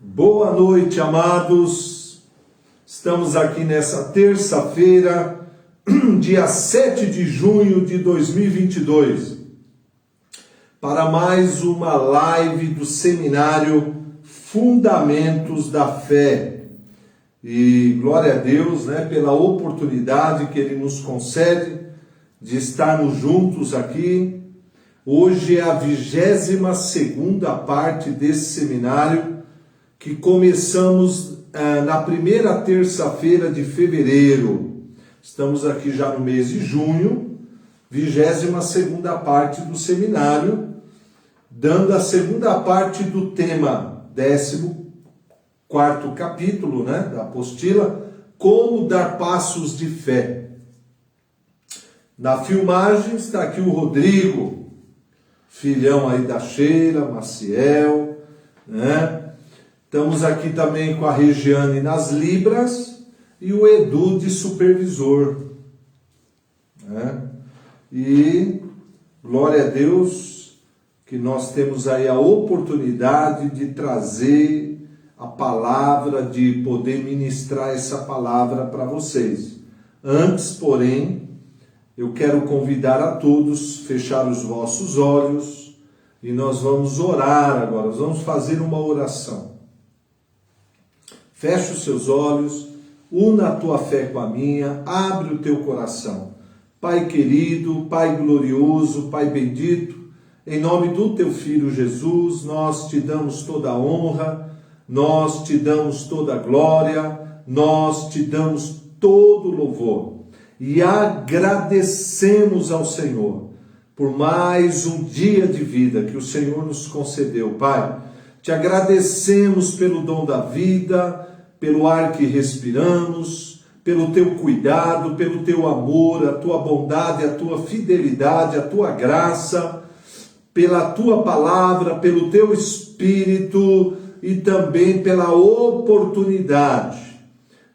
Boa noite, amados. Estamos aqui nessa terça-feira, dia 7 de junho de 2022, para mais uma live do seminário Fundamentos da Fé. E glória a Deus, pela oportunidade que Ele nos concede de estarmos juntos aqui. Hoje é a 22ª parte desse seminário que começamos na primeira terça-feira de fevereiro. Estamos aqui já no mês de junho, 22ª parte do seminário, dando a segunda parte do tema, 14º capítulo, da apostila, Como Dar Passos de Fé. Na filmagem está aqui o Rodrigo, filhão aí da Sheila, Maciel, Estamos aqui também com a Regiane nas Libras e o Edu de supervisor. E glória a Deus que nós temos aí a oportunidade de trazer a palavra, de poder ministrar essa palavra para vocês. Antes, porém, eu quero convidar a todos a fechar os vossos olhos e nós vamos orar agora, nós vamos fazer uma oração. Feche os seus olhos, una a tua fé com a minha, abre o teu coração. Pai querido, Pai glorioso, Pai bendito, em nome do teu Filho Jesus, nós te damos toda a honra, nós te damos toda a glória, nós te damos todo o louvor. E agradecemos ao Senhor por mais um dia de vida que o Senhor nos concedeu, Pai. Te agradecemos pelo dom da vida, pelo ar que respiramos, pelo teu cuidado, pelo teu amor, a tua bondade, a tua fidelidade, a tua graça, pela tua palavra, pelo teu Espírito e também pela oportunidade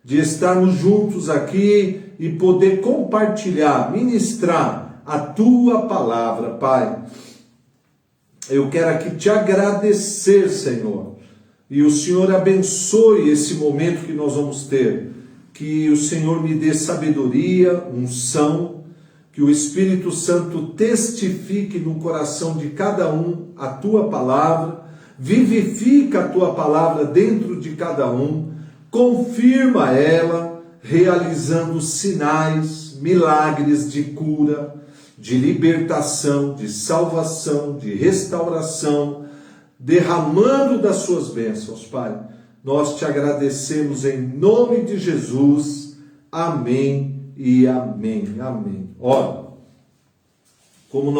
de estarmos juntos aqui e poder compartilhar, ministrar a tua palavra, Pai. Eu quero aqui te agradecer, Senhor, e o Senhor abençoe esse momento que nós vamos ter, que o Senhor me dê sabedoria, unção, que o Espírito Santo testifique no coração de cada um a tua palavra, vivifica a tua palavra dentro de cada um, confirma ela, realizando sinais, milagres de cura, de libertação, de salvação, de restauração, derramando das suas bênçãos, Pai. Nós te agradecemos em nome de Jesus. Amém e amém. Amém. Olha, como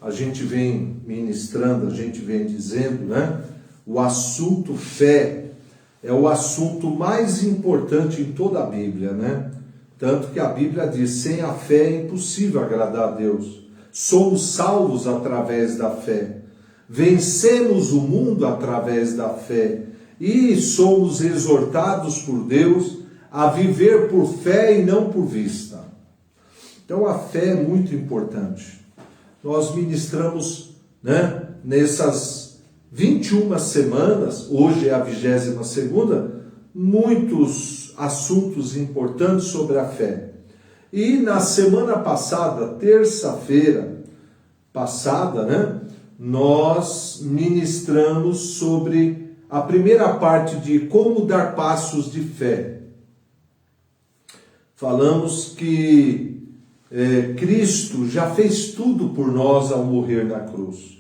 a gente vem ministrando, a gente vem dizendo, o assunto fé é o assunto mais importante em toda a Bíblia, Tanto que a Bíblia diz, sem a fé é impossível agradar a Deus. Somos salvos através da fé. Vencemos o mundo através da fé. E somos exortados por Deus a viver por fé e não por vista. Então a fé é muito importante. Nós ministramos, nessas 21 semanas, hoje é a 22ª, muitos assuntos importantes sobre a fé. E na semana passada, terça-feira passada, nós ministramos sobre a primeira parte de como dar passos de fé. Falamos que Cristo já fez tudo por nós ao morrer na cruz.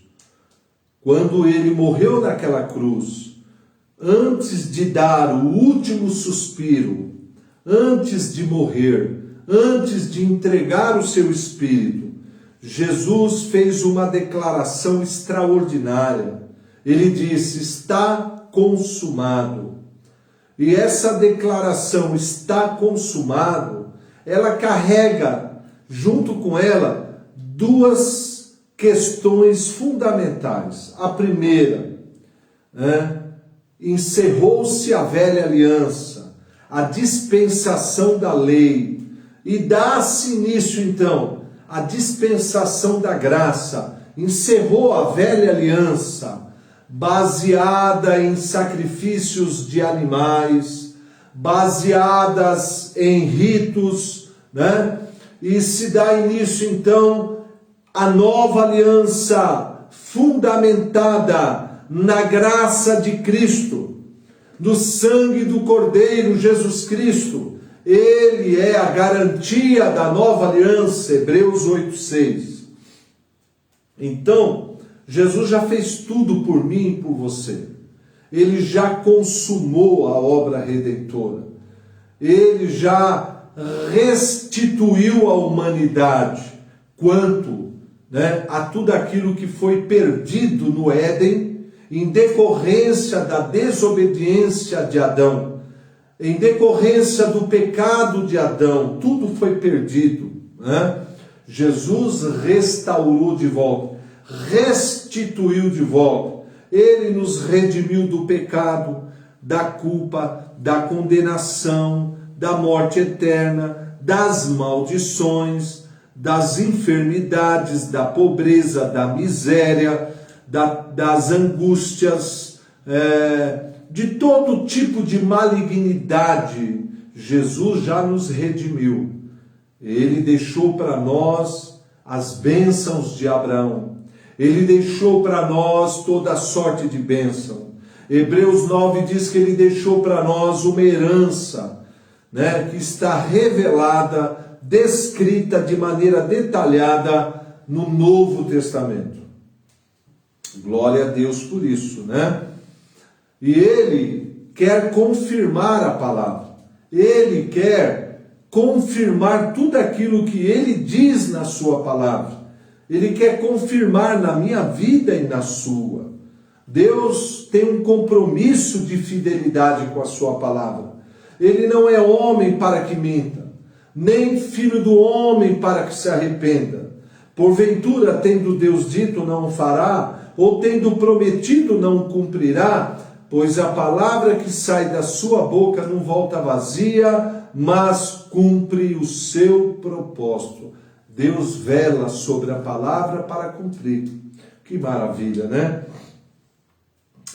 Quando ele morreu naquela cruz, antes de dar o último suspiro, antes de morrer, antes de entregar o seu espírito, Jesus fez uma declaração extraordinária. Ele disse, está consumado. E essa declaração, está consumado, ela carrega, junto com ela, duas questões fundamentais. A primeira, encerrou-se a velha aliança, a dispensação da lei, e dá-se início então a dispensação da graça. Encerrou a velha aliança, baseada em sacrifícios de animais, baseadas em ritos, né? E se dá início então a nova aliança fundamentada na graça de Cristo, no sangue do Cordeiro Jesus Cristo. Ele é a garantia da nova aliança, Hebreus 8:6. Então, Jesus já fez tudo por mim e por você. Ele já consumou a obra redentora. Ele já restituiu à humanidade quanto, né, a tudo aquilo que foi perdido no Éden em decorrência da desobediência de Adão, em decorrência do pecado de Adão. Tudo foi perdido, né? Jesus restaurou de volta, restituiu de volta. Ele nos redimiu do pecado, da culpa, da condenação, da morte eterna, das maldições, das enfermidades, da pobreza, da miséria, das angústias, de todo tipo de malignidade. Jesus já nos redimiu. Ele deixou para nós as bênçãos de Abraão. Ele deixou para nós toda sorte de bênção. Hebreus 9 diz que ele deixou para nós uma herança, né, que está revelada, descrita de maneira detalhada no Novo Testamento. Glória a Deus por isso, né? E ele quer confirmar a palavra. Ele quer confirmar tudo aquilo que ele diz na sua palavra. Ele quer confirmar na minha vida e na sua. Deus tem um compromisso de fidelidade com a sua palavra. Ele não é homem para que minta, nem filho do homem para que se arrependa. Porventura, tendo Deus dito, não fará, ou tendo prometido, não cumprirá, pois a palavra que sai da sua boca não volta vazia, mas cumpre o seu propósito. Deus vela sobre a palavra para cumprir. Que maravilha, né?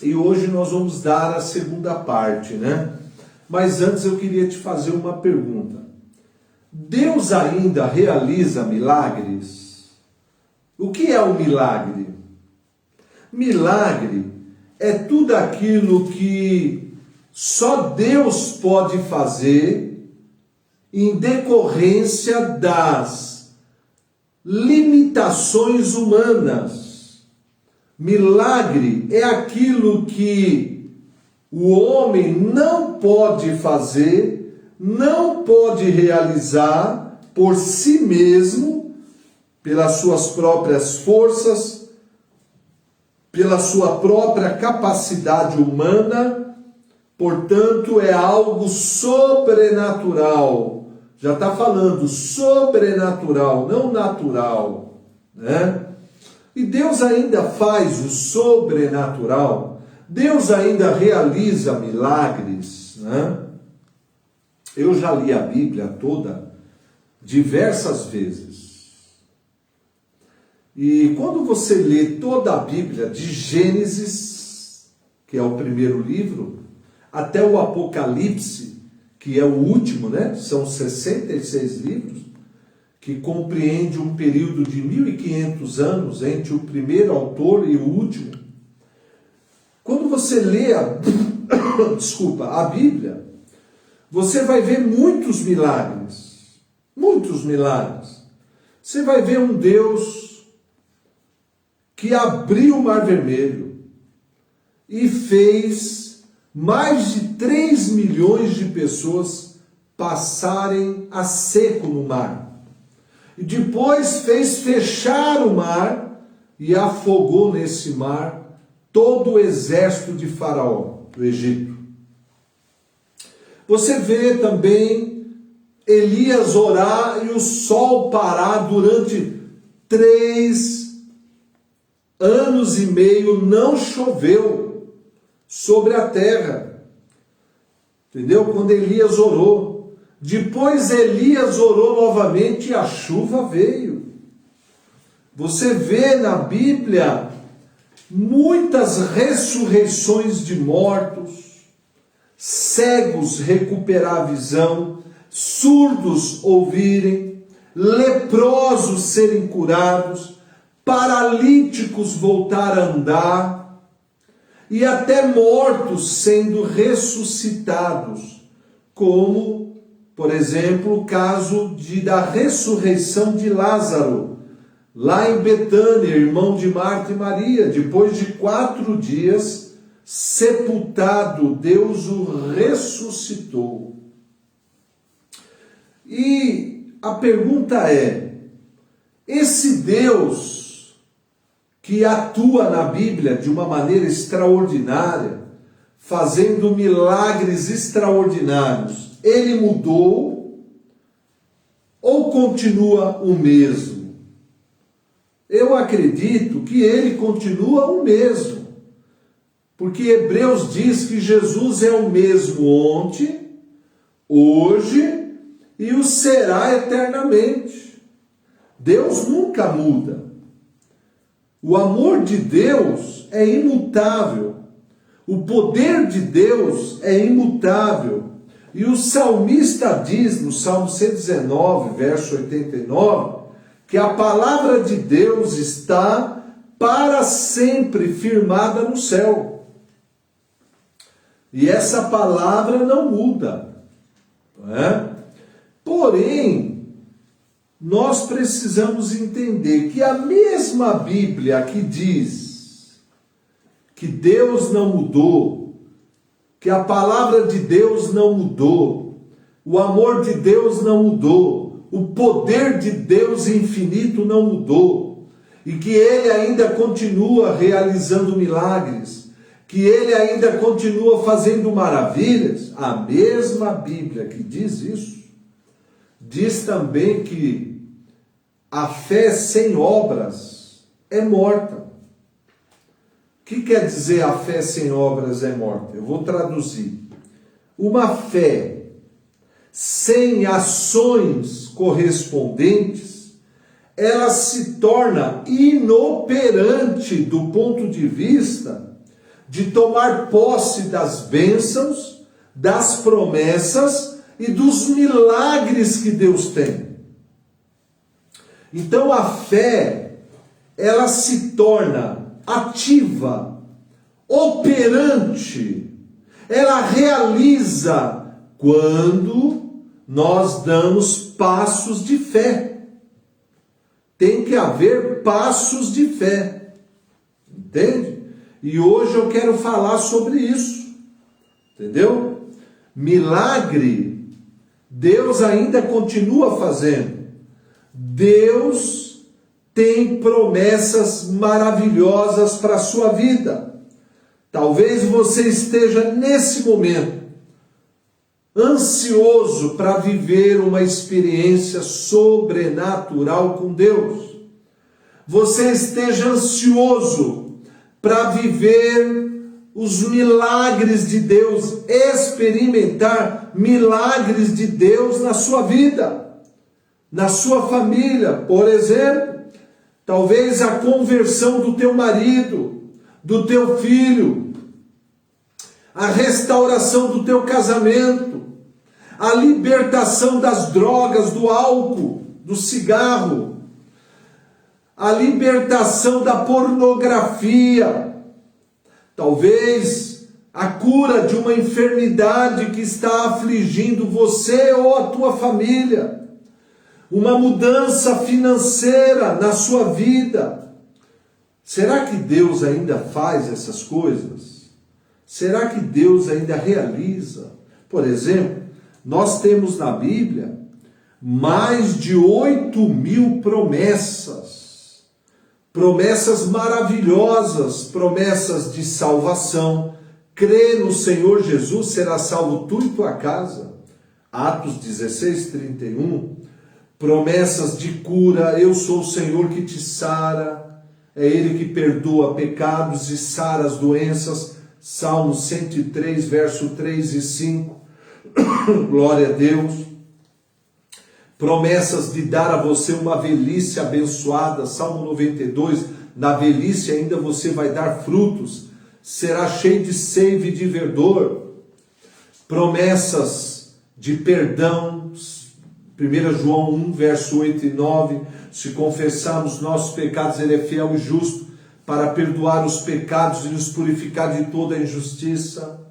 E hoje nós vamos dar a segunda parte, né? Mas antes eu queria te fazer uma pergunta. Deus ainda realiza milagres? O que é o milagre? Milagre é tudo aquilo que só Deus pode fazer em decorrência das limitações humanas. Milagre é aquilo que o homem não pode fazer, não pode realizar por si mesmo, pelas suas próprias forças, pela sua própria capacidade humana. Portanto, é algo sobrenatural. Já está falando sobrenatural, não natural, né? E Deus ainda faz o sobrenatural. Deus ainda realiza milagres, né? Eu já li a Bíblia toda diversas vezes. E quando você lê toda a Bíblia, de Gênesis, que é o primeiro livro, até o Apocalipse, que é o último, né? São 66 livros, que compreende um período de 1500 anos entre o primeiro autor e o último. Quando você lê a Bíblia, você vai ver muitos milagres. Muitos milagres. Você vai ver um Deus que abriu o Mar Vermelho e fez mais de 3 milhões de pessoas passarem a seco no mar. E depois fez fechar o mar e afogou nesse mar todo o exército de Faraó, do Egito. Você vê também Elias orar e o sol parar durante 3 anos e meio, não choveu sobre a terra. Entendeu? Quando Elias orou. Depois Elias orou novamente e a chuva veio. Você vê na Bíblia muitas ressurreições de mortos, cegos recuperar a visão, surdos ouvirem, leprosos serem curados, paralíticos voltar a andar, e até mortos sendo ressuscitados, como, por exemplo, o caso da ressurreição de Lázaro, lá em Betânia, irmão de Marta e Maria. Depois de 4 dias, sepultado, Deus o ressuscitou. E a pergunta é, esse Deus que atua na Bíblia de uma maneira extraordinária, fazendo milagres extraordinários, ele mudou ou continua o mesmo? Eu acredito que ele continua o mesmo, porque Hebreus diz que Jesus é o mesmo ontem, hoje e o será eternamente. Deus nunca muda. O amor de Deus é imutável. O poder de Deus é imutável. E o salmista diz no Salmo 119, verso 89, que a palavra de Deus está para sempre firmada no céu. E essa palavra não muda. Não é? Porém, nós precisamos entender que a mesma Bíblia que diz que Deus não mudou, que a palavra de Deus não mudou, o amor de Deus não mudou, o poder de Deus infinito não mudou, e que Ele ainda continua realizando milagres, que Ele ainda continua fazendo maravilhas, a mesma Bíblia que diz isso, diz também que a fé sem obras é morta. O que quer dizer a fé sem obras é morta? Eu vou traduzir. Uma fé sem ações correspondentes, ela se torna inoperante do ponto de vista de tomar posse das bênçãos, das promessas e dos milagres que Deus tem. Então a fé, ela se torna ativa, operante, ela realiza quando nós damos passos de fé. Tem que haver passos de fé, entende? E hoje eu quero falar sobre isso, entendeu? Milagre, Deus ainda continua fazendo. Deus tem promessas maravilhosas para a sua vida. Talvez você esteja nesse momento ansioso para viver uma experiência sobrenatural com Deus. Você esteja ansioso para viver os milagres de Deus, experimentar milagres de Deus na sua vida, na sua família. Por exemplo, talvez a conversão do teu marido, do teu filho, a restauração do teu casamento, a libertação das drogas, do álcool, do cigarro, a libertação da pornografia, talvez a cura de uma enfermidade que está afligindo você ou a tua família, uma mudança financeira na sua vida. Será que Deus ainda faz essas coisas? Será que Deus ainda realiza? Por exemplo, nós temos na Bíblia mais de 8.000 promessas. Promessas maravilhosas, promessas de salvação. Crê no Senhor Jesus, será salvo tu e tua casa. Atos 16, 31. Promessas de cura, eu sou o Senhor que te sara. É Ele que perdoa pecados e sara as doenças. Salmo 103, verso 3 e 5. Glória a Deus. Promessas de dar a você uma velhice abençoada. Salmo 92, na velhice ainda você vai dar frutos, será cheio de seiva e de verdor. Promessas de perdão, 1 João 1, verso 8 e 9, se confessarmos nossos pecados, Ele é fiel e justo para perdoar os pecados e nos purificar de toda a injustiça.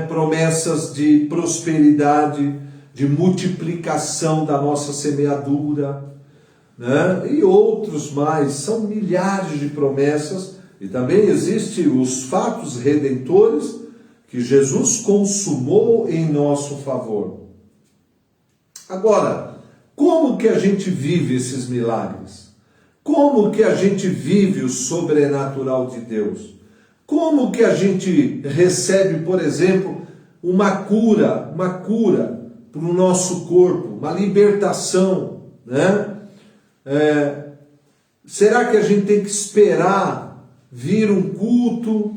Promessas de prosperidade, de multiplicação da nossa semeadura, e outros mais. São milhares de promessas, e também existem os fatos redentores que Jesus consumou em nosso favor. Agora, como que a gente vive esses milagres? Como que a gente vive o sobrenatural de Deus? Como que a gente recebe, por exemplo, uma cura para o nosso corpo, uma libertação, será que a gente tem que esperar vir um culto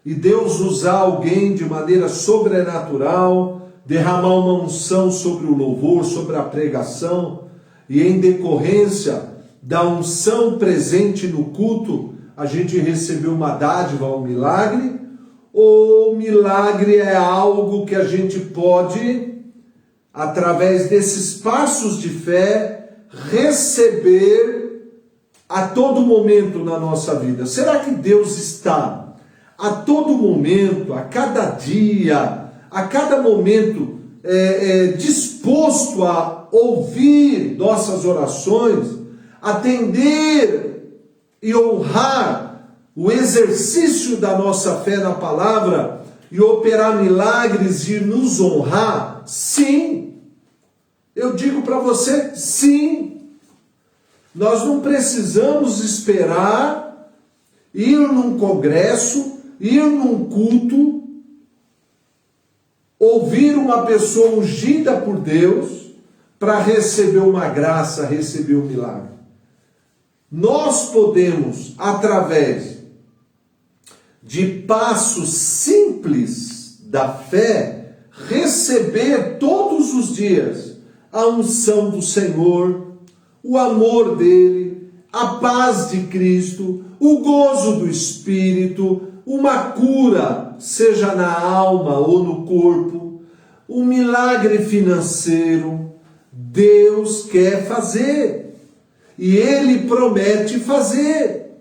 e Deus usar alguém de maneira sobrenatural, derramar uma unção sobre o louvor, sobre a pregação, e em decorrência da unção presente no culto, a gente recebeu uma dádiva, um milagre? Ou o milagre é algo que a gente pode, através desses passos de fé, receber a todo momento na nossa vida? Será que Deus está a todo momento, a cada dia, a cada momento, disposto a ouvir nossas orações, atender e honrar o exercício da nossa fé na palavra e operar milagres e nos honrar? Sim. Eu digo para você, sim. Nós não precisamos esperar ir num congresso, ir num culto, ouvir uma pessoa ungida por Deus para receber uma graça, receber um milagre. Nós podemos, através de passos simples da fé, receber todos os dias a unção do Senhor, o amor dele, a paz de Cristo, o gozo do Espírito, uma cura, seja na alma ou no corpo, um milagre financeiro. Deus quer fazer. E Ele promete fazer.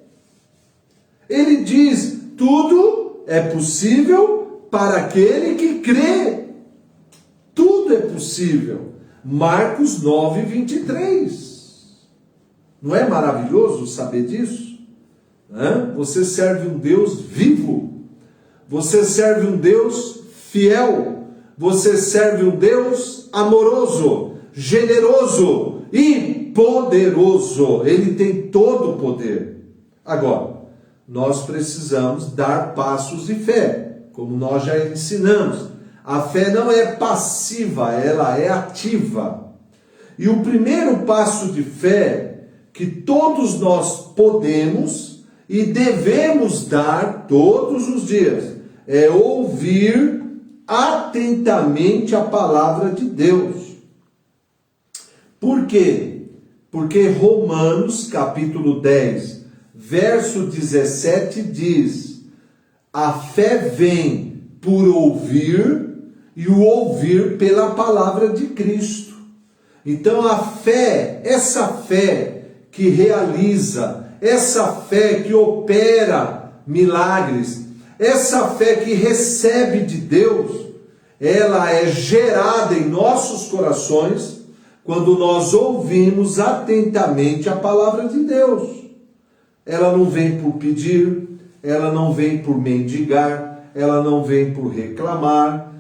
Ele diz, tudo é possível para aquele que crê. Tudo é possível. Marcos 9, 23. Não é maravilhoso saber disso? Você serve um Deus vivo. Você serve um Deus fiel. Você serve um Deus amoroso, generoso e poderoso. Ele tem todo o poder. Agora, nós precisamos dar passos de fé, como nós já ensinamos. A fé não é passiva, ela é ativa. E o primeiro passo de fé que todos nós podemos e devemos dar todos os dias é ouvir atentamente a palavra de Deus. Por quê? Porque Romanos, capítulo 10, verso 17 diz: a fé vem por ouvir e o ouvir pela palavra de Cristo. Então a fé, essa fé que realiza, essa fé que opera milagres, essa fé que recebe de Deus, ela é gerada em nossos corações quando nós ouvimos atentamente a palavra de Deus. Ela não vem por pedir, ela não vem por mendigar, ela não vem por reclamar,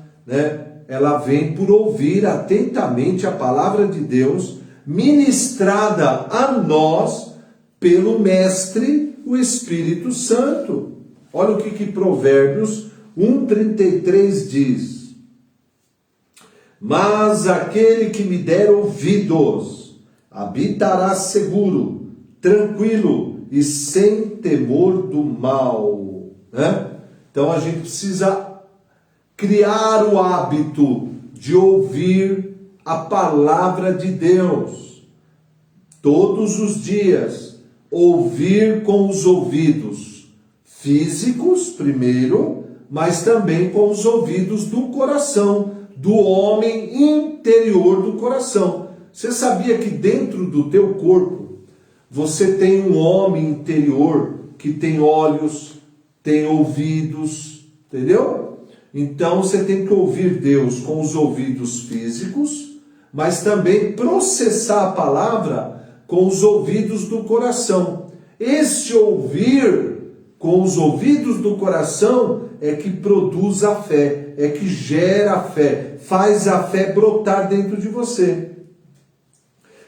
Ela vem por ouvir atentamente a palavra de Deus, ministrada a nós pelo Mestre, o Espírito Santo. Olha o que Provérbios 1,33 diz: mas aquele que me der ouvidos habitará seguro, tranquilo e sem temor do mal. Então a gente precisa criar o hábito de ouvir a palavra de Deus todos os dias. ouvir com os ouvidos físicos, primeiro, mas também com os ouvidos do coração, do homem interior do coração. Você sabia que dentro do teu corpo, você tem um homem interior que tem olhos, tem ouvidos, entendeu? Então você tem que ouvir Deus com os ouvidos físicos, mas também processar a palavra com os ouvidos do coração. Este ouvir com os ouvidos do coração é que produz a fé, é que gera a fé, faz a fé brotar dentro de você.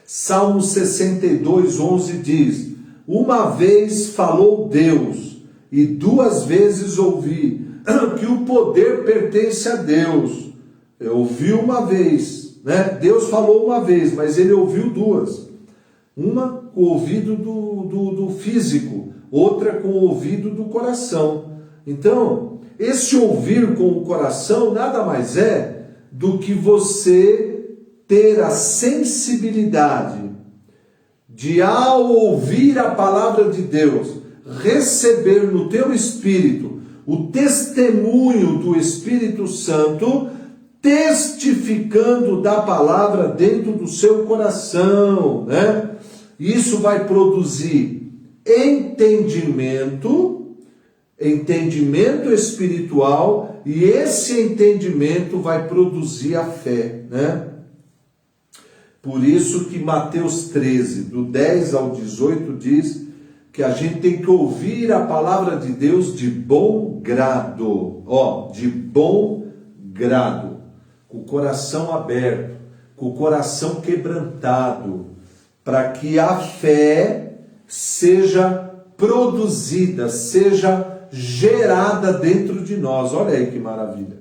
Salmo 62, 11 diz: uma vez falou Deus, e duas vezes ouvi, que o poder pertence a Deus. Eu ouvi uma vez, né? Deus falou uma vez, mas ele ouviu duas. Uma com o ouvido do físico, outra com o ouvido do coração. Então, esse ouvir com o coração nada mais é do que você ter a sensibilidade de, ao ouvir a palavra de Deus, receber no teu espírito o testemunho do Espírito Santo, testificando da palavra dentro do seu coração, né? Isso vai produzir entendimento espiritual, e esse entendimento vai produzir a fé, né? Por isso que Mateus 13, do 10 ao 18, diz que a gente tem que ouvir a palavra de Deus de bom grado, de bom grado, com o coração aberto, com o coração quebrantado, para que a fé seja produzida, seja gerada dentro de nós. Olha aí que maravilha.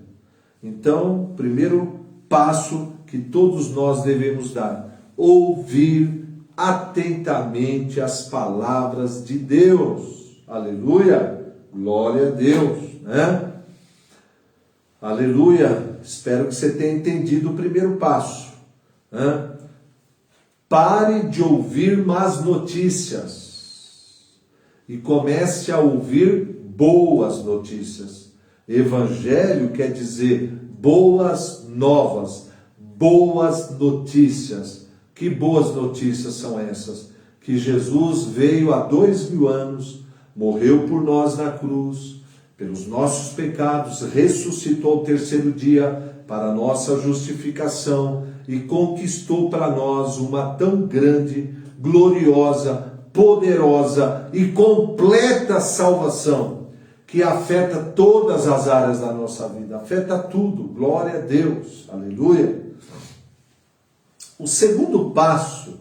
Então, primeiro passo que todos nós devemos dar: ouvir atentamente as palavras de Deus. Aleluia, glória a Deus, né? Aleluia, espero que você tenha entendido o primeiro passo, né? Pare de ouvir más notícias e comece a ouvir boas notícias. Evangelho quer dizer boas novas, boas notícias. Que boas notícias são essas? Que Jesus veio há 2000 anos, morreu por nós na cruz, pelos nossos pecados, ressuscitou ao terceiro dia para a nossa justificação e conquistou para nós uma tão grande, gloriosa, poderosa e completa salvação, que afeta todas as áreas da nossa vida, afeta tudo. Glória a Deus, aleluia. O segundo passo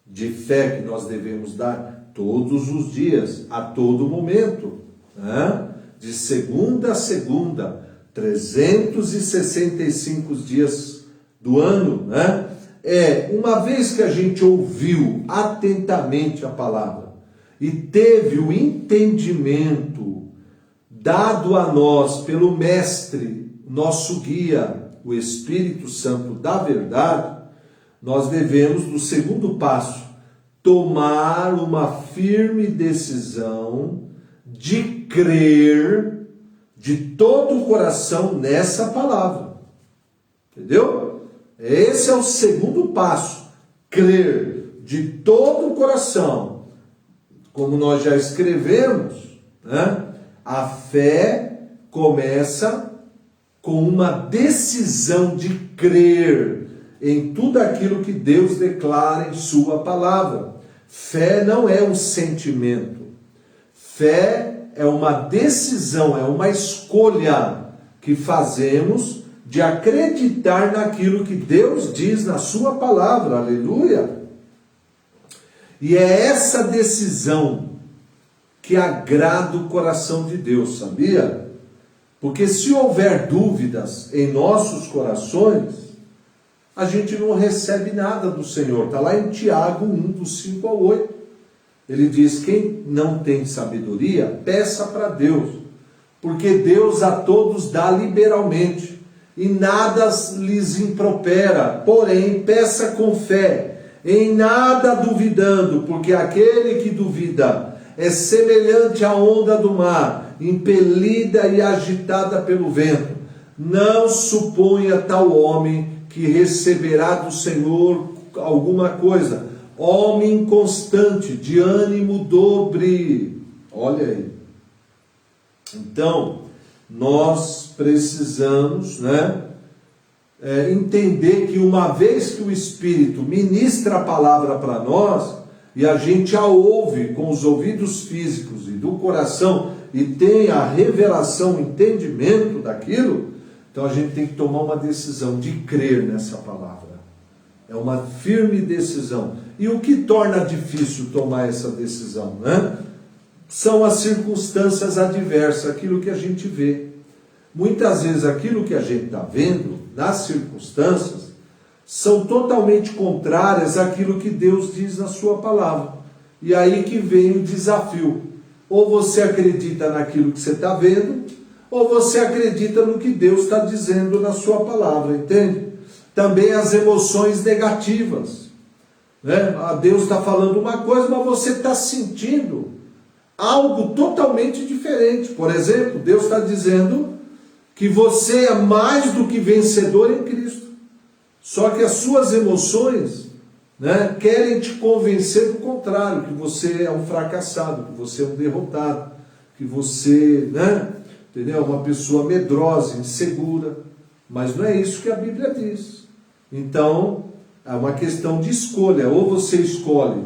de fé que nós devemos dar todos os dias, a todo momento, né? De segunda a segunda, 365 dias do ano, né? Uma vez que a gente ouviu atentamente a palavra e teve o entendimento dado a nós pelo Mestre, nosso guia, o Espírito Santo da verdade, nós devemos, no segundo passo, tomar uma firme decisão de crer de todo o coração nessa palavra. Entendeu? Esse é o segundo passo. Crer de todo o coração. Como nós já escrevemos, né? A fé começa com uma decisão de crer em tudo aquilo que Deus declara em sua palavra. Fé não é um sentimento. Fé é uma decisão, é uma escolha que fazemos de acreditar naquilo que Deus diz na sua palavra. Aleluia! E é essa decisão que agrada o coração de Deus, sabia? Porque se houver dúvidas em nossos corações, a gente não recebe nada do Senhor. Está lá em Tiago 1, do 5 ao 8. Ele diz: quem não tem sabedoria, peça para Deus, porque Deus a todos dá liberalmente, e nada lhes impropera. Porém, peça com fé, em nada duvidando, porque aquele que duvida é semelhante à onda do mar, impelida e agitada pelo vento. Não suponha tal homem que receberá do Senhor alguma coisa. Homem inconstante, de ânimo dobre. Olha aí. Então, nós precisamos, entender que uma vez que o Espírito ministra a palavra para nós, e a gente a ouve com os ouvidos físicos e do coração, e tem a revelação, o entendimento daquilo, então a gente tem que tomar uma decisão de crer nessa palavra. É uma firme decisão. E o que torna difícil tomar essa decisão, são as circunstâncias adversas, aquilo que a gente vê. Muitas vezes aquilo que a gente está vendo, nas circunstâncias, são totalmente contrárias àquilo que Deus diz na sua palavra. E aí que vem o desafio. Ou você acredita naquilo que você está vendo, ou você acredita no que Deus está dizendo na sua palavra, entende? Também as emoções negativas. Deus está falando uma coisa, mas você está sentindo algo totalmente diferente. Por exemplo, Deus está dizendo que você é mais do que vencedor em Cristo. Só que as suas emoções querem te convencer do contrário, que você é um fracassado, que você é um derrotado, que você é uma pessoa medrosa, insegura. Mas não é isso que a Bíblia diz. Então, é uma questão de escolha. Ou você escolhe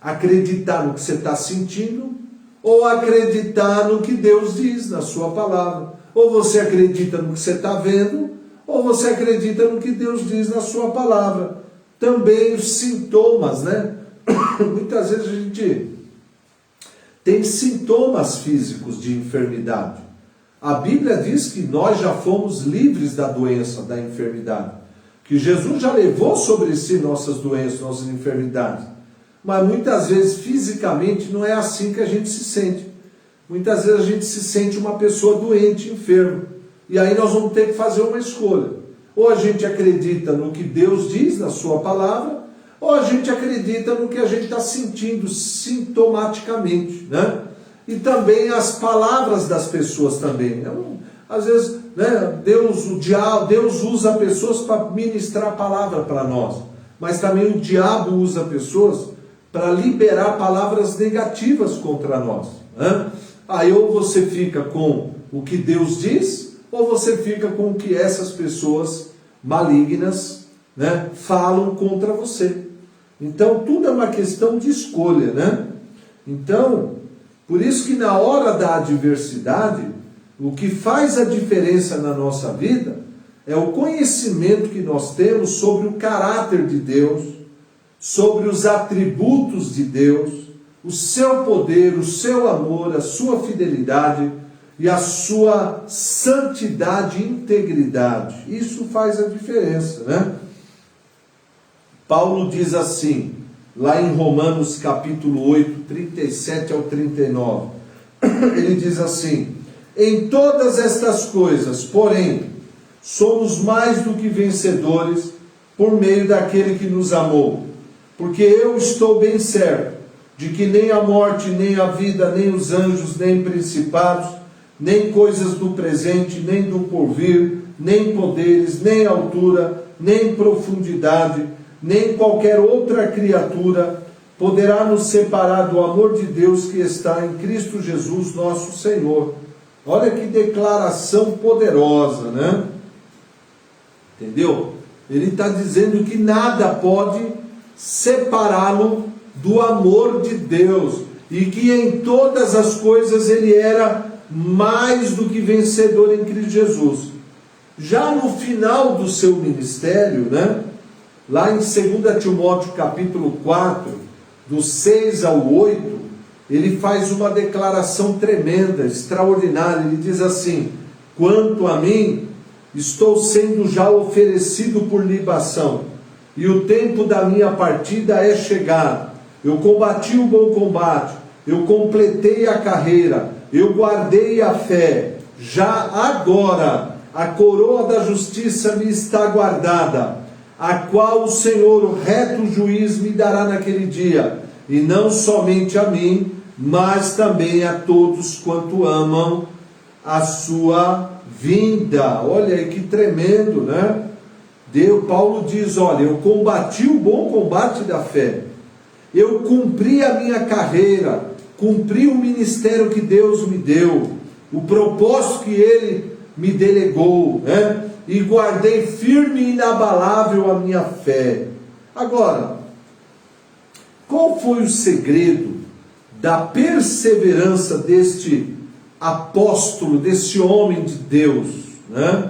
acreditar no que você está sentindo, ou acreditar no que Deus diz na sua palavra. Ou você acredita no que você está vendo, ou você acredita no que Deus diz na sua palavra. Também os sintomas, Muitas vezes a gente tem sintomas físicos de enfermidade. A Bíblia diz que nós já fomos livres da doença, da enfermidade. Que Jesus já levou sobre si nossas doenças, nossas enfermidades. Mas muitas vezes, fisicamente, não é assim que a gente se sente. Muitas vezes a gente se sente uma pessoa doente, enferma. E aí nós vamos ter que fazer uma escolha. Ou a gente acredita no que Deus diz na sua palavra, ou a gente acredita no que a gente está sentindo sintomaticamente, E também as palavras das pessoas também. Às vezes, Deus usa pessoas para ministrar a palavra para nós. Mas também o diabo usa pessoas para liberar palavras negativas contra nós. Aí ou você fica com o que Deus diz, ou você fica com o que essas pessoas malignas falam contra você. Então tudo é uma questão de escolha. Então, por isso que na hora da adversidade, o que faz a diferença na nossa vida é o conhecimento que nós temos sobre o caráter de Deus, sobre os atributos de Deus, o seu poder, o seu amor, a sua fidelidade e a sua santidade e integridade. Isso faz a diferença, Paulo diz assim, lá em Romanos capítulo 8, 37 ao 39, ele diz assim: em todas estas coisas, porém, somos mais do que vencedores por meio daquele que nos amou. Porque eu estou bem certo de que nem a morte, nem a vida, nem os anjos, nem principados, nem coisas do presente, nem do porvir, nem poderes, nem altura, nem profundidade, nem qualquer outra criatura poderá nos separar do amor de Deus que está em Cristo Jesus, nosso Senhor. Olha que declaração poderosa, Entendeu? Ele está dizendo que nada pode separá-lo do amor de Deus, e que em todas as coisas ele era mais do que vencedor em Cristo Jesus. Já no final do seu ministério, lá em 2 Timóteo capítulo 4, do 6 ao 8, ele faz uma declaração tremenda, extraordinária. Ele diz assim: quanto a mim, estou sendo já oferecido por libação, e o tempo da minha partida é chegado. Eu combati o bom combate, eu completei a carreira, eu guardei a fé. Já agora a coroa da justiça me está guardada, a qual o Senhor, o reto juiz, me dará naquele dia, e não somente a mim, mas também a todos quanto amam a sua vinda. Olha aí que tremendo, né? Paulo diz, olha, eu combati o bom combate da fé, eu cumpri a minha carreira, cumpri o ministério que Deus me deu, o propósito que Ele me delegou, né? E guardei firme e inabalável a minha fé. Agora, qual foi o segredo da perseverança deste apóstolo, desse homem de Deus, né?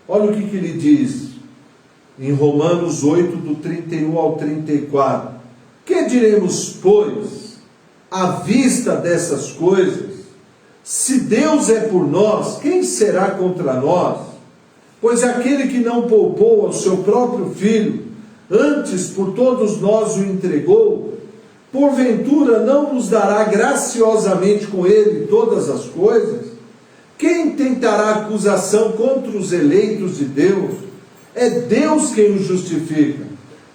Olha o que ele diz em Romanos 8, do 31 ao 34. Que diremos, pois, à vista dessas coisas? Se Deus é por nós, quem será contra nós? Pois aquele que não poupou ao seu próprio filho, antes por todos nós o entregou, porventura não nos dará graciosamente com ele todas as coisas? Quem tentará acusação contra os eleitos de Deus? É Deus quem os justifica.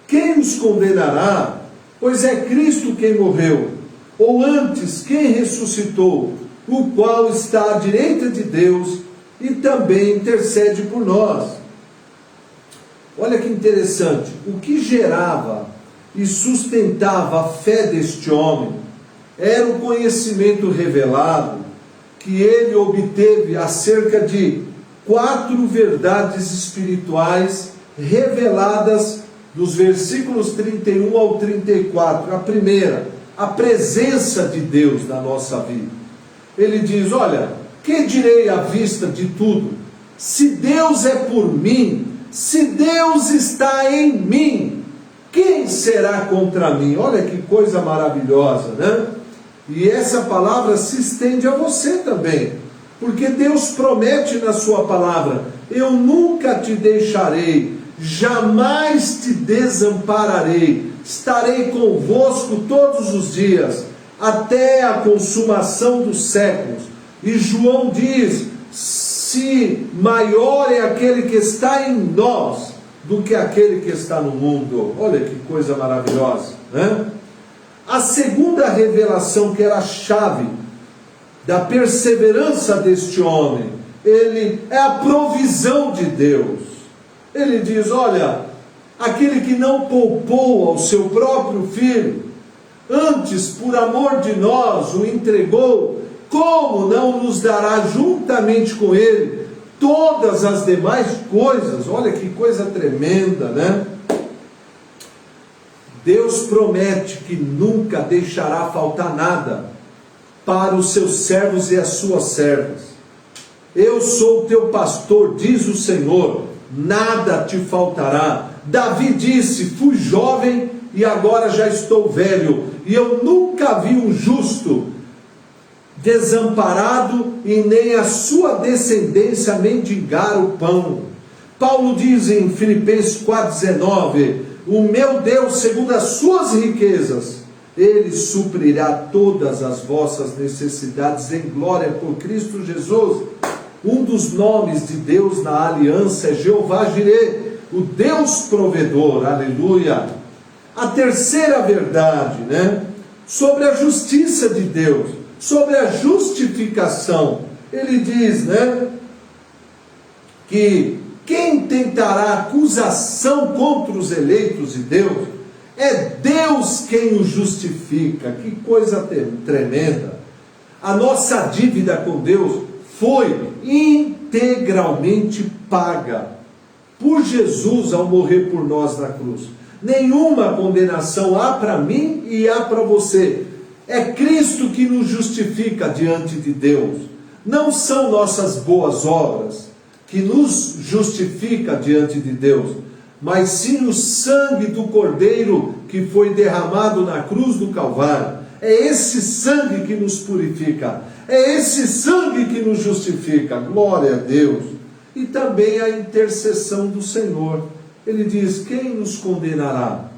Quem os condenará? Pois é Cristo quem morreu, ou antes quem ressuscitou, o qual está à direita de Deus e também intercede por nós. Olha que interessante, o que gerava e sustentava a fé deste homem era o conhecimento revelado que ele obteve acerca de 4 verdades espirituais reveladas dos versículos 31 ao 34. A primeira, a presença de Deus na nossa vida. Ele diz, olha, que direi à vista de tudo? Se Deus é por mim, se Deus está em mim, quem será contra mim? Olha que coisa maravilhosa, né? E essa palavra se estende a você também, porque Deus promete na sua palavra, eu nunca te deixarei, jamais te desampararei, estarei convosco todos os dias, até a consumação dos séculos. E João diz, se maior é aquele que está em nós, do que aquele que está no mundo. Olha que coisa maravilhosa, né? A segunda revelação, que era a chave da perseverança deste homem, ele é a provisão de Deus. Ele diz, olha, aquele que não poupou ao seu próprio filho, antes por amor de nós o entregou, como não nos dará juntamente com ele todas as demais coisas? Olha que coisa tremenda, né? Deus promete que nunca deixará faltar nada para os seus servos e as suas servas. Eu sou o teu pastor, diz o Senhor, nada te faltará. Davi disse, fui jovem e agora já estou velho, e eu nunca vi um justo desamparado e nem a sua descendência mendigar o pão. Paulo diz em Filipenses 4,19, o meu Deus, segundo as suas riquezas, Ele suprirá todas as vossas necessidades em glória por Cristo Jesus. Um dos nomes de Deus na aliança é Jeová Jireh, o Deus provedor, aleluia. A terceira verdade, né, sobre a justiça de Deus, sobre a justificação, ele diz, né, que quem tentará acusação contra os eleitos de Deus, é Deus quem os justifica. Que coisa tremenda. A nossa dívida com Deus foi integralmente paga por Jesus ao morrer por nós na cruz. Nenhuma condenação há para mim e há para você. É Cristo que nos justifica diante de Deus. Não são nossas boas obras que nos justifica diante de Deus, mas sim o sangue do Cordeiro que foi derramado na cruz do Calvário. É esse sangue que nos purifica, é esse sangue que nos justifica. Glória a Deus. E também a intercessão do Senhor. Ele diz, quem nos condenará?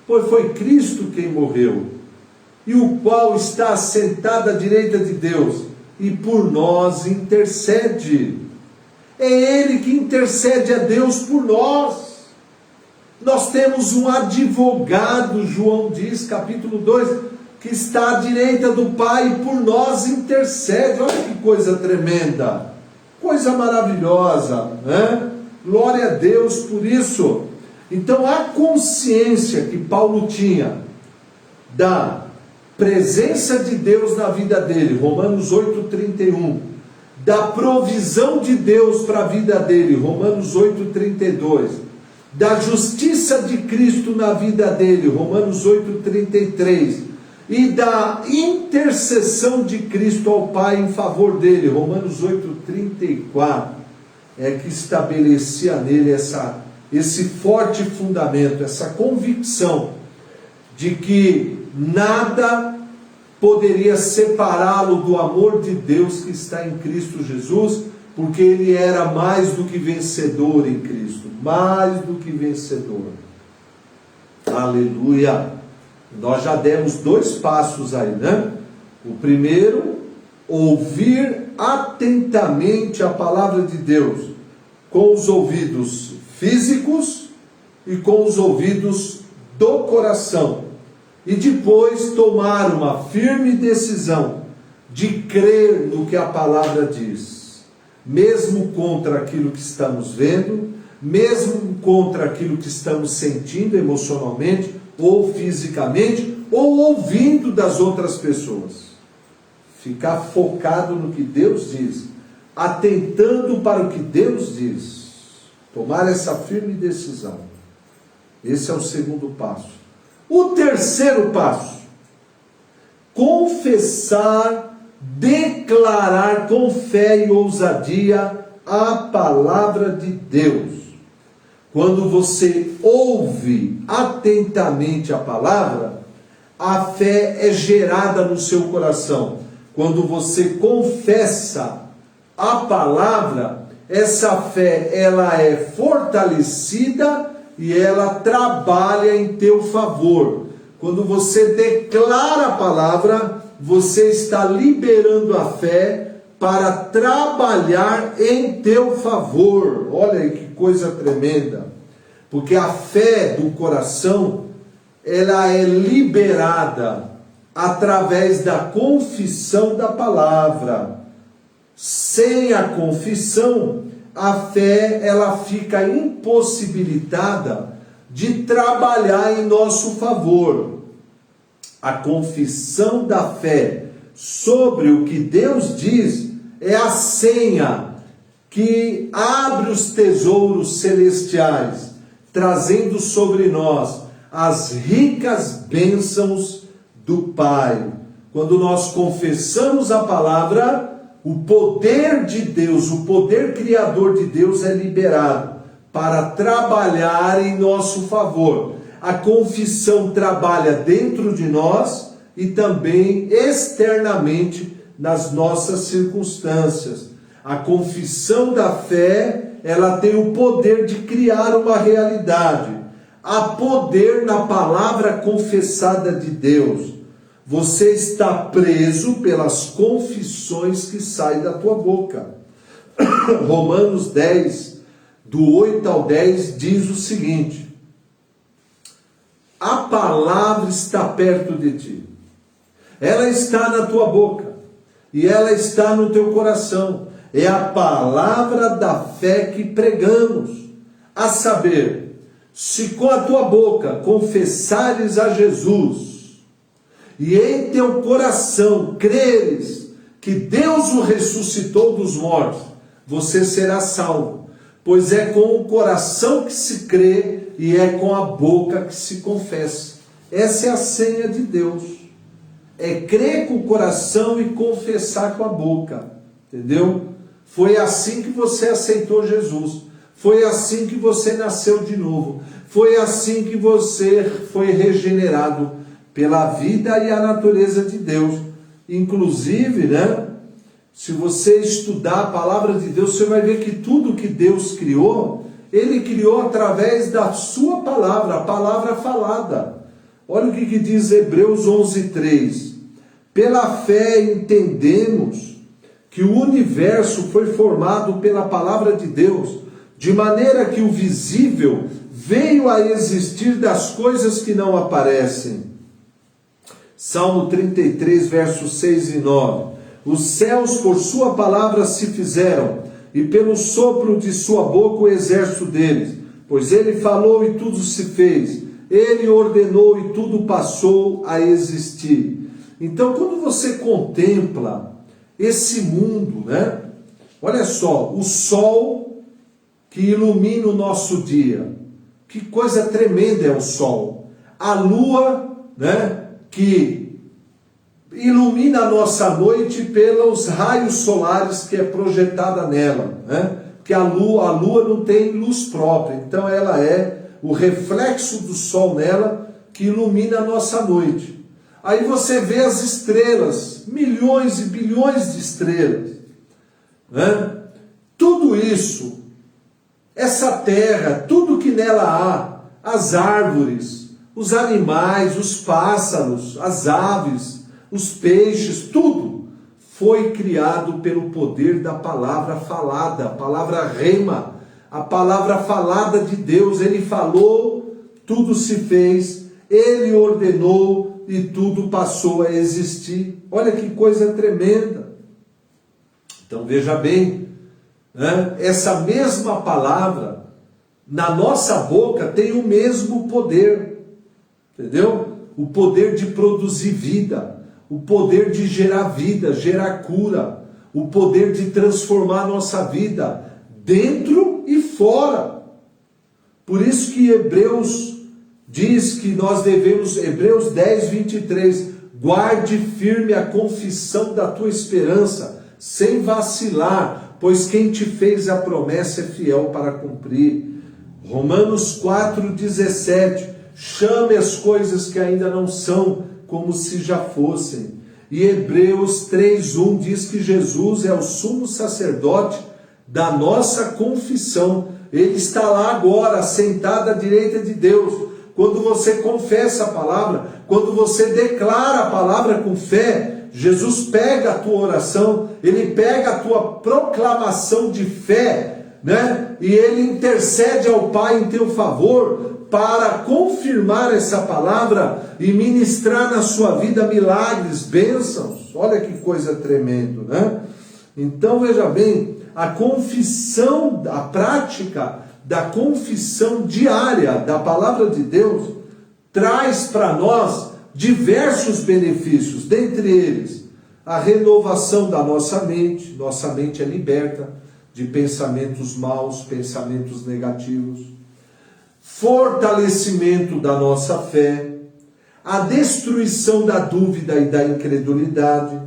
Pois foi Cristo quem morreu, e o qual está assentado à direita de Deus, e por nós intercede. É Ele que intercede a Deus por nós. Nós temos um advogado, João diz, capítulo 2, que está à direita do Pai e por nós intercede. Olha que coisa tremenda, coisa maravilhosa, né? Glória a Deus por isso. Então a consciência que Paulo tinha da presença de Deus na vida dele, Romanos 8,31, da provisão de Deus para a vida dele, Romanos 8,32, da justiça de Cristo na vida dele, Romanos 8,33, e da intercessão de Cristo ao Pai em favor dele, Romanos 8,34, é que estabelecia nele esse forte fundamento, essa convicção de que nada poderia separá-lo do amor de Deus que está em Cristo Jesus, porque ele era mais do que vencedor em Cristo, mais do que vencedor. Aleluia! Nós já demos 2 passos aí, né? O primeiro, ouvir atentamente a palavra de Deus, com os ouvidos físicos e com os ouvidos do coração. E depois tomar uma firme decisão de crer no que a palavra diz, mesmo contra aquilo que estamos vendo, mesmo contra aquilo que estamos sentindo emocionalmente, ou fisicamente, ou ouvindo das outras pessoas. Ficar focado no que Deus diz, atentando para o que Deus diz. Tomar essa firme decisão. Esse é o segundo passo. O terceiro passo: confessar, declarar com fé e ousadia a palavra de Deus. Quando você ouve atentamente a palavra, a fé é gerada no seu coração. Quando você confessa a palavra, essa fé ela é fortalecida e ela trabalha em teu favor. Quando você declara a palavra, você está liberando a fé para trabalhar em teu favor. Olha aí que coisa tremenda. Porque a fé do coração, ela é liberada através da confissão da palavra. Sem a confissão, a fé ela fica impossibilitada de trabalhar em nosso favor. A confissão da fé sobre o que Deus diz é a senha que abre os tesouros celestiais, trazendo sobre nós as ricas bênçãos do Pai. Quando nós confessamos a palavra, o poder de Deus, o poder criador de Deus é liberado para trabalhar em nosso favor. A confissão trabalha dentro de nós e também externamente nas nossas circunstâncias. A confissão da fé, ela tem o poder de criar uma realidade. Há poder na palavra confessada de Deus. Você está preso pelas confissões que saem da tua boca. Romanos 10, do 8 ao 10, diz o seguinte: a palavra está perto de ti. Ela está na tua boca e ela está no teu coração. É a palavra da fé que pregamos, a saber, se com a tua boca confessares a Jesus e em teu coração creres que Deus o ressuscitou dos mortos, você será salvo. Pois é com o coração que se crê e é com a boca que se confessa. Essa é a senha de Deus. É crer com o coração e confessar com a boca. Entendeu? Foi assim que você aceitou Jesus. Foi assim que você nasceu de novo. Foi assim que você foi regenerado pela vida e a natureza de Deus. Inclusive, né? Se você estudar a palavra de Deus, você vai ver que tudo que Deus criou, Ele criou através da sua palavra, a palavra falada. Olha o que diz Hebreus 11:3. Pela fé entendemos que o universo foi formado pela palavra de Deus, de maneira que o visível veio a existir das coisas que não aparecem. Salmo 33, versos 6 e 9. Os céus por sua palavra se fizeram, e pelo sopro de sua boca o exército deles. Pois ele falou e tudo se fez, ele ordenou e tudo passou a existir. Então, quando você contempla esse mundo, né? Olha só, o sol que ilumina o nosso dia. Que coisa tremenda é o sol. A lua, né? Que ilumina a nossa noite pelos raios solares que é projetada nela, né? Porque a lua não tem luz própria, então ela é o reflexo do sol nela que ilumina a nossa noite. Aí você vê as estrelas, milhões e bilhões de estrelas, né? Tudo isso, essa terra, tudo que nela há, as árvores, os animais, os pássaros, as aves, os peixes, tudo foi criado pelo poder da palavra falada, a palavra rema, a palavra falada de Deus. Ele falou, tudo se fez, ele ordenou e tudo passou a existir. Olha que coisa tremenda. Então veja bem, né? Essa mesma palavra na nossa boca tem o mesmo poder, entendeu? O poder de produzir vida, o poder de gerar vida, gerar cura, o poder de transformar a nossa vida dentro e fora. Por isso que Hebreus diz que nós devemos, Hebreus 10, 23, guarde firme a confissão da tua esperança, sem vacilar, pois quem te fez a promessa é fiel para cumprir. Romanos 4, 17, chame as coisas que ainda não são, como se já fossem. E Hebreus 3:1 diz que Jesus é o sumo sacerdote da nossa confissão. Ele está lá agora, sentado à direita de Deus. Quando você confessa a palavra, quando você declara a palavra com fé, Jesus pega a tua oração, ele pega a tua proclamação de fé, né? E ele intercede ao Pai em teu favor, para confirmar essa palavra e ministrar na sua vida milagres, bênçãos. Olha que coisa tremenda, né? Então veja bem, a confissão, a prática da confissão diária da palavra de Deus traz para nós diversos benefícios, dentre eles a renovação da nossa mente é liberta de pensamentos maus, pensamentos negativos, fortalecimento da nossa fé, a destruição da dúvida e da incredulidade,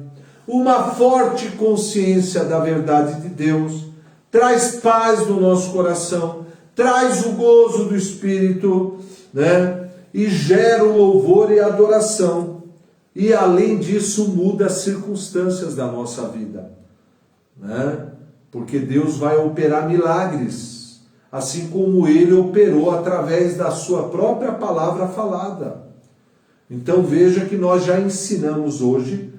uma forte consciência da verdade de Deus, traz paz no nosso coração, traz o gozo do Espírito, né? E gera o louvor e a adoração. E além disso, muda as circunstâncias da nossa vida, né? Porque Deus vai operar milagres, assim como ele operou através da sua própria palavra falada. Então veja que nós já ensinamos hoje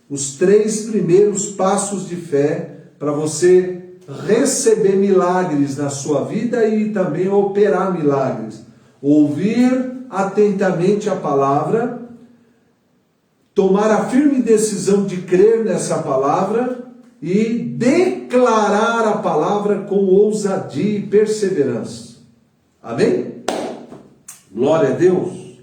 os três primeiros passos de fé para você receber milagres na sua vida e também operar milagres. Ouvir atentamente a palavra, tomar a firme decisão de crer nessa palavra e declarar a palavra com ousadia e perseverança. Amém? Glória a Deus.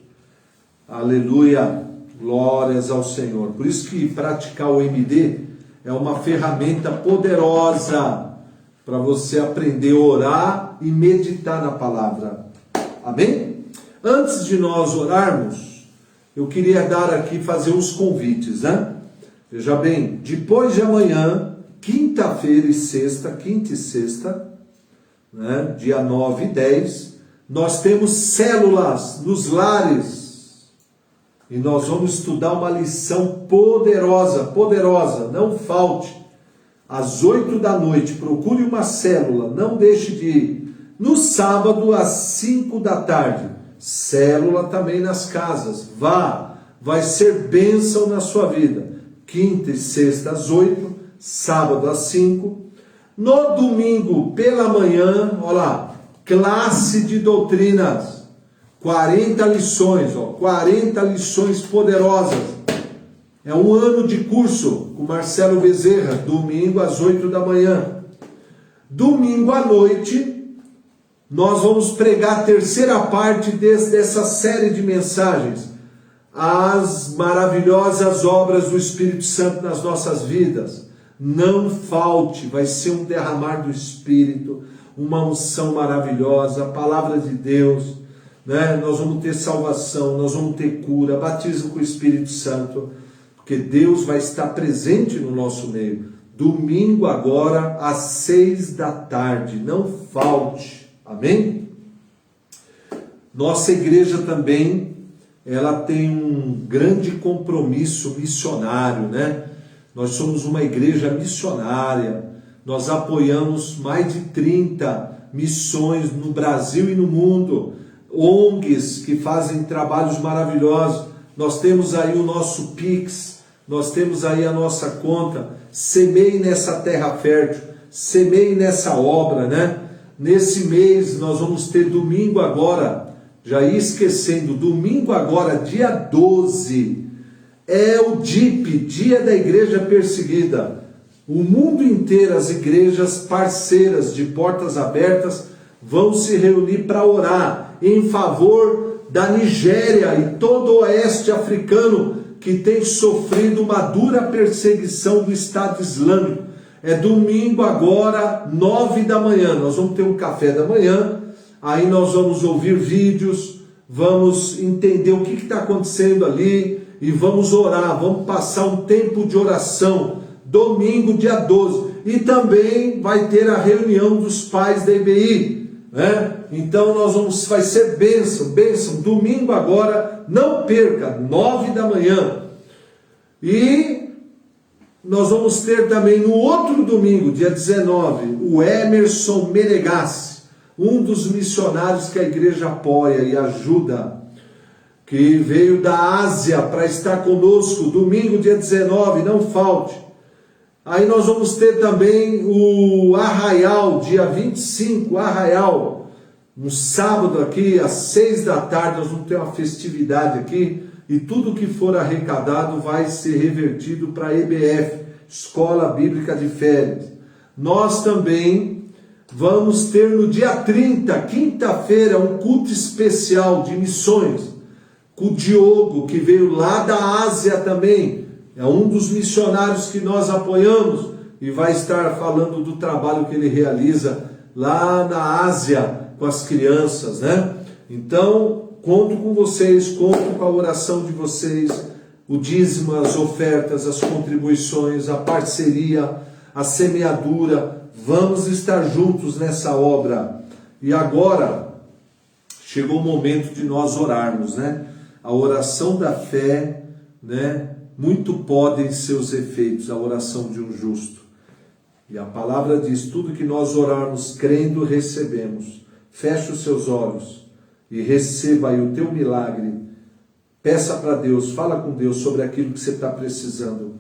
Aleluia. Glórias ao Senhor. Por isso que praticar o MD é uma ferramenta poderosa para você aprender a orar e meditar na palavra. Amém? Antes de nós orarmos, eu queria dar aqui, fazer uns convites, né? Veja bem, depois de amanhã, quinta-feira e sexta, né? Dia 9 e 10, nós temos células nos lares. E nós vamos estudar uma lição poderosa, não falte. Às 8 da noite, procure uma célula, não deixe de ir. No sábado, às 5 da tarde, célula também nas casas. Vá, vai ser bênção na sua vida. Quinta e sexta às 8, sábado às 5. No domingo, pela manhã, olha lá, classe de doutrinas. 40 lições, 40 lições poderosas. É um ano de curso com Marcelo Bezerra, domingo às 8 da manhã. Domingo à noite, nós vamos pregar a terceira parte dessa série de mensagens. As maravilhosas obras do Espírito Santo nas nossas vidas. Não falte, vai ser um derramar do Espírito, uma unção maravilhosa, a palavra de Deus, né? Nós vamos ter salvação, nós vamos ter cura, batismo com o Espírito Santo, porque Deus vai estar presente no nosso meio. Domingo agora, às 6 da tarde, não falte, amém? Nossa igreja também, ela tem um grande compromisso missionário, né? Nós somos uma igreja missionária, nós apoiamos mais de 30 missões no Brasil e no mundo, ONGs que fazem trabalhos maravilhosos. Nós temos aí o nosso Pix, nós temos aí a nossa conta. Semeie nessa terra fértil, semeie nessa obra, né? Nesse mês nós vamos ter domingo agora, já ia esquecendo, domingo agora, dia 12, é o DIP, Dia da Igreja Perseguida. O mundo inteiro, as igrejas parceiras de portas abertas vão se reunir para orar em favor da Nigéria e todo o oeste africano que tem sofrido uma dura perseguição do Estado Islâmico. É domingo agora, 9 da manhã, nós vamos ter um café da manhã, aí nós vamos ouvir vídeos, vamos entender o que está acontecendo ali e vamos orar, vamos passar um tempo de oração, domingo, dia 12. E também vai ter a reunião dos pais da IBI, né? Então vai ser bênção, domingo agora, não perca, 9 da manhã. E nós vamos ter também no outro domingo, dia 19, o Emerson Menegassi, um dos missionários que a igreja apoia e ajuda, que veio da Ásia para estar conosco, domingo, dia 19, não falte. Aí nós vamos ter também o Arraial, dia 25, Arraial, no sábado aqui, às 6 da tarde, nós vamos ter uma festividade aqui, e tudo que for arrecadado vai ser revertido para a EBF, Escola Bíblica de Férias. Nós também vamos ter no dia 30, quinta-feira, um culto especial de missões, com o Diogo, que veio lá da Ásia também, é um dos missionários que nós apoiamos, e vai estar falando do trabalho que ele realiza lá na Ásia com as crianças, né? Então, conto com vocês, conto com a oração de vocês, o dízimo, as ofertas, as contribuições, a parceria, a semeadura. Vamos estar juntos nessa obra. E agora, chegou o momento de nós orarmos, né? A oração da fé, né? Muito podem seus efeitos, a oração de um justo. E a palavra diz, tudo que nós orarmos crendo, recebemos. Feche os seus olhos e receba aí o teu milagre. Peça para Deus, fala com Deus sobre aquilo que você está precisando.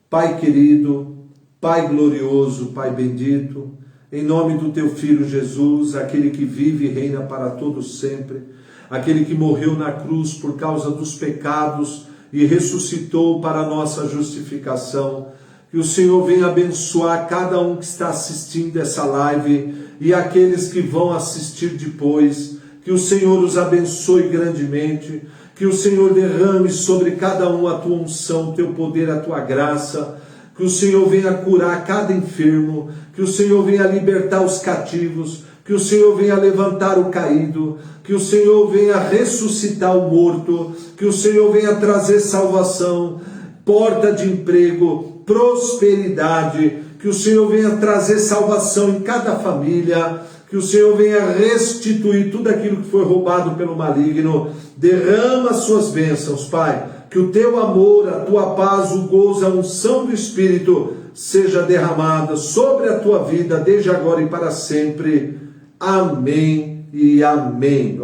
Pai querido, Pai glorioso, Pai bendito, em nome do teu Filho Jesus, aquele que vive e reina para todos sempre, aquele que morreu na cruz por causa dos pecados e ressuscitou para a nossa justificação. Que o Senhor venha abençoar cada um que está assistindo essa live e aqueles que vão assistir depois. Que o Senhor os abençoe grandemente. Que o Senhor derrame sobre cada um a tua unção, o teu poder, a tua graça. Que o Senhor venha curar cada enfermo. Que o Senhor venha libertar os cativos. Que o Senhor venha levantar o caído. Que o Senhor venha ressuscitar o morto. Que o Senhor venha trazer salvação, porta de emprego, prosperidade. Que o Senhor venha trazer salvação em cada família. Que o Senhor venha restituir tudo aquilo que foi roubado pelo maligno. Derrama as suas bênçãos, Pai. Que o teu amor, a tua paz, o gozo, a unção do Espírito seja derramada sobre a tua vida, desde agora e para sempre. Amém e amém.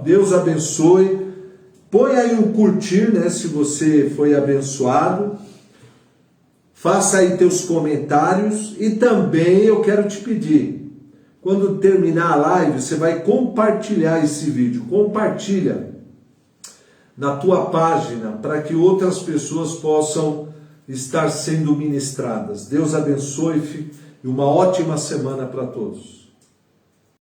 Deus abençoe. Põe aí um curtir, né, se você foi abençoado. Faça aí teus comentários. E também eu quero te pedir, Quando terminar a live, você vai compartilhar esse vídeo. Compartilha na tua página para que outras pessoas possam estar sendo ministradas. Deus abençoe e uma ótima semana para todos.